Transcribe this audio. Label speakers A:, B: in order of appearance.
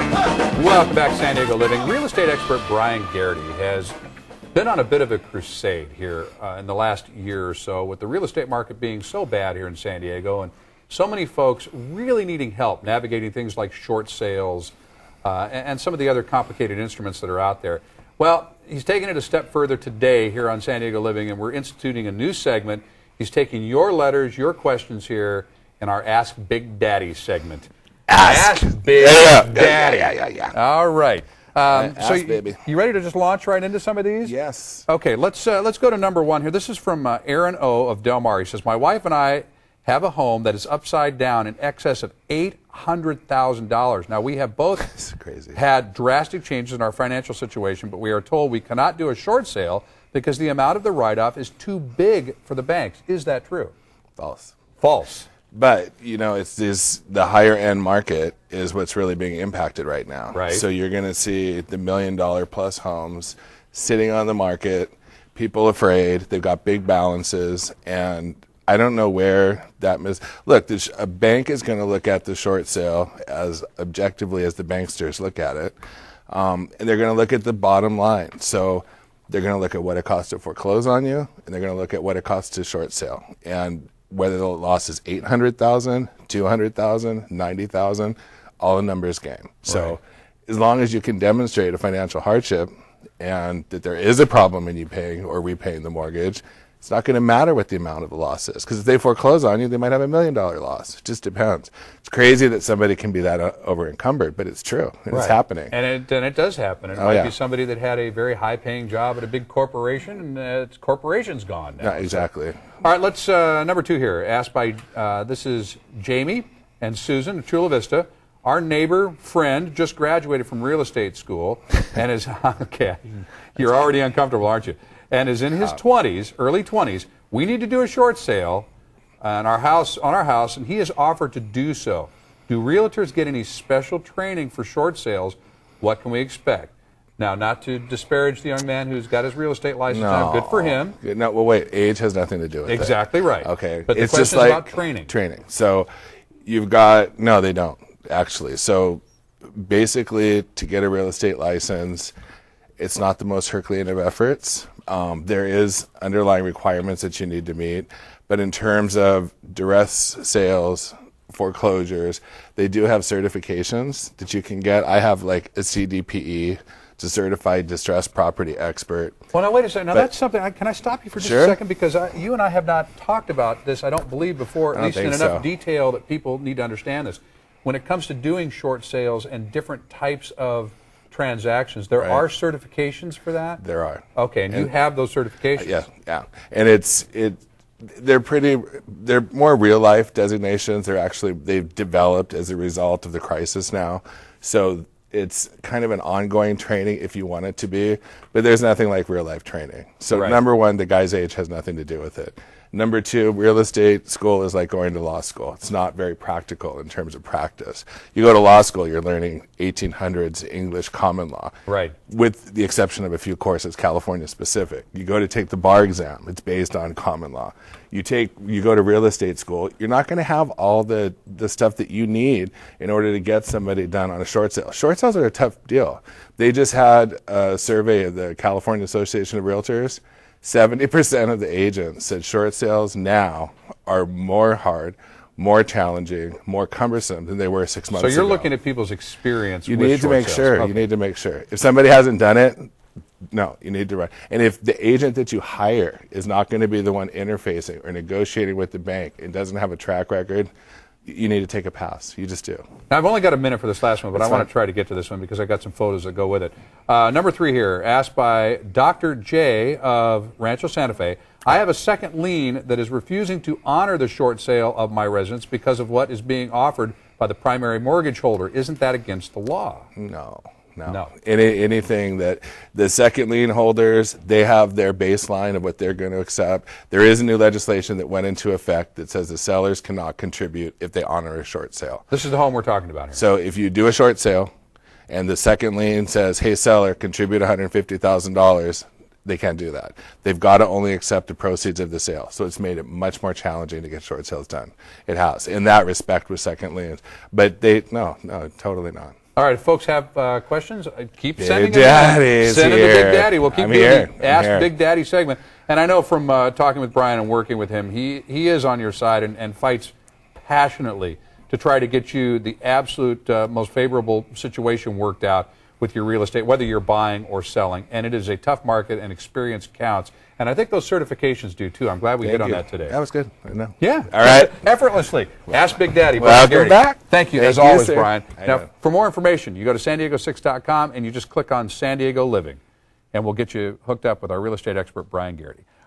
A: Welcome back to San Diego Living. Real estate expert Bryan Garrity has been on a bit of a crusade here in the last year or so, with the real estate market being so bad here in San Diego and so many folks really needing help navigating things like short sales and some of the other complicated instruments that are out there. Well, he's taking it a step further today here on San Diego Living, and we're instituting a new segment. He's taking your letters, your questions here in our Ask Big Daddy segment. Ask Big Daddy.
B: Yeah.
A: All right.
B: Ask, baby.
A: You ready to just launch right into some of these?
B: Yes.
A: Okay, let's go to number one here. This is from Aaron O. of Del Mar. He says, my wife and I have a home that is upside down in excess of $800,000. Now, we have both had drastic changes in our financial situation, but we are told we cannot do a short sale because the amount of the write-off is too big for the banks. Is that true?
B: False.
A: False.
B: But, you know, the higher end market is what's really being impacted right now.
A: Right.
B: So you're going to see the $1 million plus homes sitting on the market, people afraid, they've got big balances, and I don't know where that look, a bank is going to look at the short sale as objectively as the banksters look at it, and they're going to look at the bottom line. So they're going to look at what it costs to foreclose on you, and they're going to look at what it costs to short sale. And whether the loss is 800,000, 200,000, 90,000, all a numbers game. So as long as you can demonstrate a financial hardship and that there is a problem in you paying or repaying the mortgage, it's not going to matter what the amount of the loss is. Because if they foreclose on you, they might have $1 million loss. It just depends. It's crazy that somebody can be that over encumbered, but it's true. And it's happening.
A: And it does happen. It might be somebody that had a very high-paying job at a big corporation, and its corporation's gone now.
B: Yeah, exactly.
A: All right, let's, number two here, asked by, this is Jamie and Susan of Chula Vista. Our neighbor friend just graduated from real estate school and is, okay, you're already uncomfortable, aren't you? And is in his 20s, early 20s. We need to do a short sale on our house, and he has offered to do so. Do realtors get any special training for short sales? What can we expect? Now, not to disparage the young man who's got his real estate license now. Good for him.
B: No, well, wait. Age has nothing to do with it.
A: Exactly right.
B: Okay.
A: But the
B: it's
A: question
B: just
A: is
B: like
A: about training.
B: Training. So you've got, no, they don't, actually. So basically, to get a real estate license, it's not the most Herculean of efforts. There is underlying requirements that you need to meet. But in terms of duress sales, foreclosures, they do have certifications that you can get. I have like a CDPE. It's a certified distressed property expert.
A: Well, now, wait a second. Now, that's something. Can I stop you for just a second? Because you and I have not talked about this, I don't believe, before, at least in enough detail that people need to understand this. When it comes to doing short sales and different types of transactions, there are certifications for that?
B: There are.
A: Okay, and you have those certifications?
B: Yeah. And they're more real life designations. They've developed as a result of the crisis now. So it's kind of an ongoing training if you want it to be, but there's nothing like real life training. So number one, the guy's age has nothing to do with it. Number two, real estate school is like going to law school. It's not very practical in terms of practice. You go to law school, you're learning 1800s English common law.
A: Right.
B: With the exception of a few courses, California specific. You go to take the bar exam, it's based on common law. You go to real estate school, you're not going to have all the stuff that you need in order to get somebody done on a short sale. Short sales are a tough deal. They just had a survey of the California Association of Realtors. 70% of the agents said short sales now are more hard, more challenging, more cumbersome than they were 6 months ago.
A: So you're looking at people's experience with
B: short sales. You need to make sure. If somebody hasn't done it, no, you need to run. And if the agent that you hire is not going to be the one interfacing or negotiating with the bank and doesn't have a track record, you need to take a pass. You just do.
A: Now, I've only got a minute for this last one, but I want to try to get to this one because I got some photos that go with it. Number three here, asked by Dr. J of Rancho Santa Fe. I have a second lien that is refusing to honor the short sale of my residence because of what is being offered by the primary mortgage holder. Isn't that against the law?
B: No. Anything that the second lien holders, they have their baseline of what they're going to accept. There is a new legislation that went into effect that says the sellers cannot contribute if they honor a short sale.
A: This is the home we're talking about here.
B: So if you do a short sale and the second lien says, hey, seller, contribute $150,000, they can't do that. They've got to only accept the proceeds of the sale. So it's made it much more challenging to get short sales done. It has, in that respect, with second liens. But no, totally not.
A: All right, if folks have questions, keep
B: Big
A: sending them.
B: Daddy's
A: Send them to
B: here.
A: Big Daddy. We'll keep
B: I'm
A: doing
B: here.
A: the Ask
B: I'm here.
A: Big Daddy segment. And I know from talking with Bryan and working with him, he is on your side and fights passionately to try to get you the absolute most favorable situation worked out with your real estate, whether you're buying or selling. And it is a tough market, and experience counts. And I think those certifications do, too. I'm glad we hit on that today.
B: That was good. I know.
A: Yeah.
B: All right.
A: Effortlessly. Ask Big Daddy.
B: Welcome
A: Bryan Garrity.
B: back.
A: Thank you,
B: Thank
A: as
B: you,
A: always,
B: sir.
A: Bryan.
B: I
A: Now,
B: know.
A: for more information, you go to san diego6.com and you just click on San Diego Living, and we'll get you hooked up with our real estate expert, Bryan Garrity.